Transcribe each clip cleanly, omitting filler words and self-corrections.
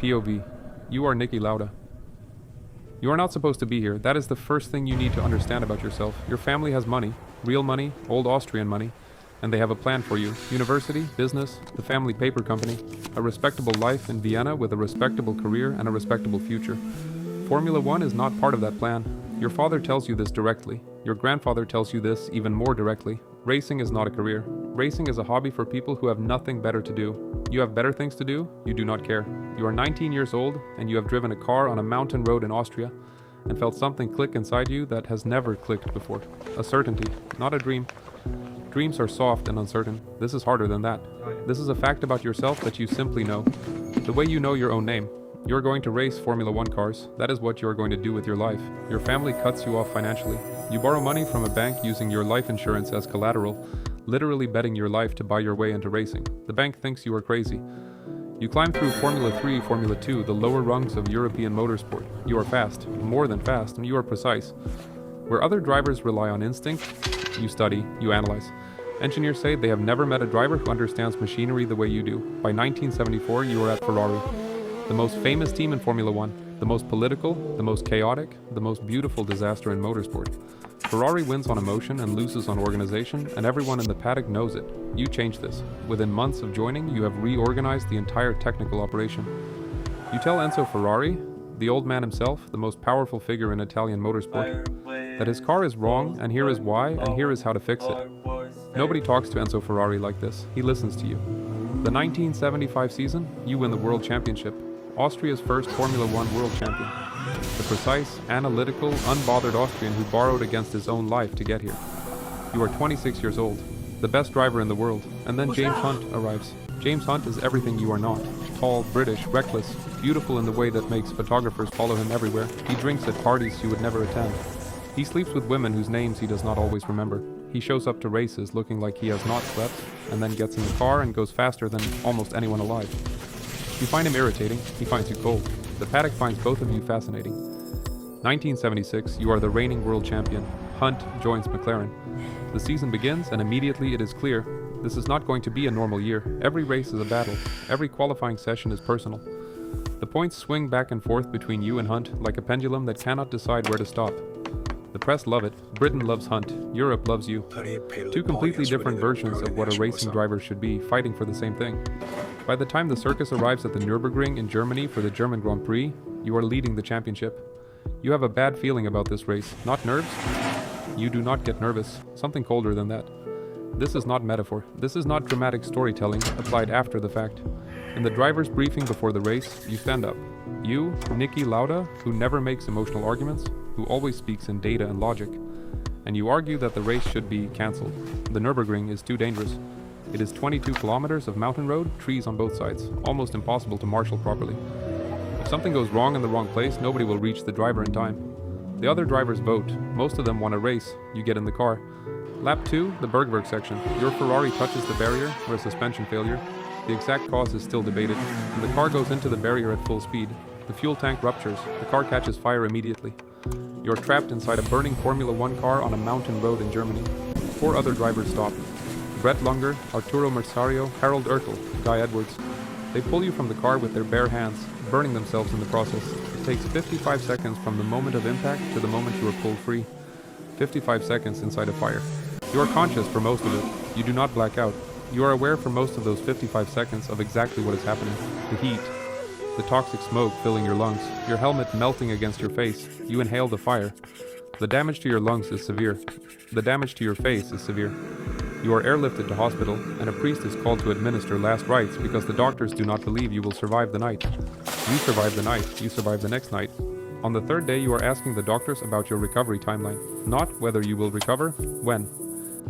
POV. You are Niki Lauda. You are not supposed to be here. That is the first thing you need to understand about yourself. Your family has money, real money, old Austrian money, and they have a plan for you. University, business, the family paper company, a respectable life in Vienna with a respectable career and a respectable future. Formula One is not part of that plan. Your father tells you this directly. Your grandfather tells you this even more directly. Racing is not a career. Racing is a hobby for people who have nothing better to do. You have better things to do, you do not care. You are 19 years old and you have driven a car on a mountain road in Austria and felt something click inside you that has never clicked before. A certainty, not a dream. Dreams are soft and uncertain. This is harder than that. This is a fact about yourself that you simply know. The way you know your own name. You're going to race Formula One cars. That is what you're going to do with your life. Your family cuts you off financially. You borrow money from a bank using your life insurance as collateral, literally betting your life to buy your way into racing. The bank thinks you are crazy. You climb through Formula 3, Formula 2, the lower rungs of European motorsport. You are fast, more than fast, and you are precise. Where other drivers rely on instinct, you study, you analyze. Engineers say they have never met a driver who understands machinery the way you do. By 1974, you were at Ferrari. The most famous team in Formula One, the most political, the most chaotic, the most beautiful disaster in motorsport. Ferrari wins on emotion and loses on organization, and everyone in the paddock knows it. You changed this. Within months of joining, you have reorganized the entire technical operation. You tell Enzo Ferrari, the old man himself, the most powerful figure in Italian motorsport, that his car is wrong, and here is why, and here is how to fix it. Nobody talks to Enzo Ferrari like this. He listens to you. The 1975 season, you win the World Championship. Austria's first Formula One world champion. The precise, analytical, unbothered Austrian who borrowed against his own life to get here. You are 26 years old, the best driver in the world, and then James Hunt arrives. James Hunt is everything you are not. Tall, British, reckless, beautiful in the way that makes photographers follow him everywhere. He drinks at parties you would never attend. He sleeps with women whose names he does not always remember. He shows up to races looking like he has not slept, and then gets in the car and goes faster than almost anyone alive. You find him irritating, he finds you cold. The paddock finds both of you fascinating. 1976, you are the reigning world champion. Hunt joins McLaren. The season begins and immediately it is clear, this is not going to be a normal year. Every race is a battle. Every qualifying session is personal. The points swing back and forth between you and Hunt like a pendulum that cannot decide where to stop. The press love it. Britain loves Hunt. Europe loves you. Two completely different versions of what a racing driver should be, fighting for the same thing. By the time the circus arrives at the Nürburgring in Germany for the German Grand Prix, you are leading the championship. You have a bad feeling about this race. Not nerves? You do not get nervous. Something colder than that. This is not metaphor. This is not dramatic storytelling applied after the fact. In the driver's briefing before the race, you stand up. You, Niki Lauda, who never makes emotional arguments, who always speaks in data and logic, and you argue that the race should be cancelled. The Nürburgring is too dangerous. It is 22 kilometers of mountain road, trees on both sides, almost impossible to marshal properly. If something goes wrong in the wrong place, nobody will reach the driver in time. The other drivers vote. Most of them want a race. You get in the car. Lap 2, the Bergwerk section. Your Ferrari touches the barrier or a suspension failure. The exact cause is still debated, and the car goes into the barrier at full speed. The fuel tank ruptures. The car catches fire immediately. You're trapped inside a burning Formula One car on a mountain road in Germany. 4 other drivers stop. Brett Lunger, Arturo Merzario, Harold Ertl, Guy Edwards. They pull you from the car with their bare hands, burning themselves in the process. It takes 55 seconds from the moment of impact to the moment you are pulled free. 55 seconds inside a fire. You are conscious for most of it. You do not black out. You are aware for most of those 55 seconds of exactly what is happening. The heat. The toxic smoke filling your lungs. Your helmet melting against your face. You inhale the fire. The damage to your lungs is severe. The damage to your face is severe. You are airlifted to hospital, and a priest is called to administer last rites because the doctors do not believe you will survive the night. You survive the night, you survive the next night. On the 3rd day, you are asking the doctors about your recovery timeline, not whether you will recover, when.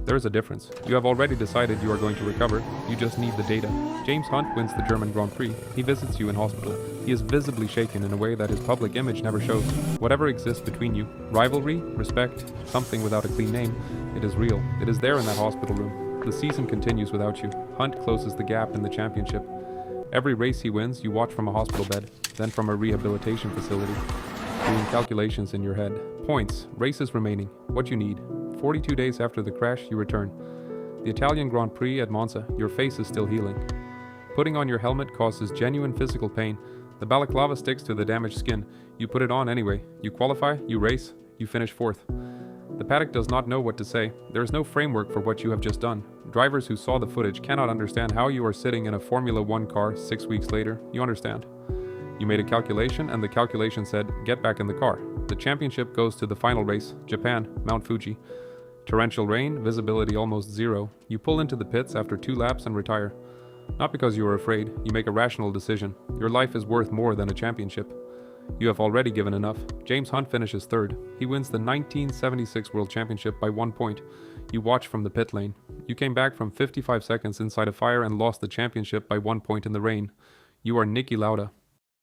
There is a difference. You have already decided you are going to recover, you just need the data. James Hunt wins the German Grand Prix. He visits you in hospital. He is visibly shaken in a way that his public image never shows. Whatever exists between you, rivalry, respect, something without a clean name, it is real. It is there in that hospital room. The season continues without you. Hunt closes the gap in the championship. Every race he wins, you watch from a hospital bed, then from a rehabilitation facility, doing calculations in your head. Points, races remaining, what you need. 42 days after the crash, you return. The Italian Grand Prix at Monza, your face is still healing. Putting on your helmet causes genuine physical pain. The balaclava sticks to the damaged skin. You put it on anyway. You qualify, you race, you finish fourth. The paddock does not know what to say. There is no framework for what you have just done. Drivers who saw the footage cannot understand how you are sitting in a Formula 1 car 6 weeks later. You understand. You made a calculation, and the calculation said, get back in the car. The championship goes to the final race, Japan, Mount Fuji. Torrential rain, visibility almost zero. You pull into the pits after 2 laps and retire. Not because you are afraid, you make a rational decision. Your life is worth more than a championship. You have already given enough. James Hunt finishes third. He wins the 1976 World Championship by 1 point. You watch from the pit lane. You came back from 55 seconds inside a fire and lost the championship by 1 point in the rain. You are Niki Lauda.